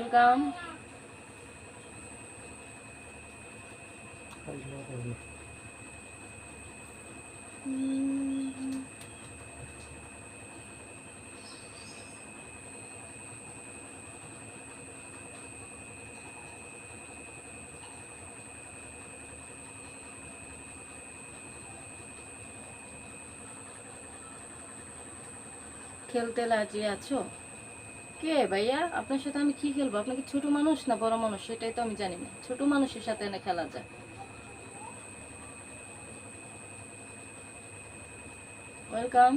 Welcome. খেলতে রাজি আছো? কে ভাইয়া? আপনার সাথে আমি কি খেলবো? আপনাকে ছোট মানুষ না বড় মানুষ সেটাই তো আমি জানি না। ছোট মানুষের সাথে না খেলা যায়। ওয়েলকাম।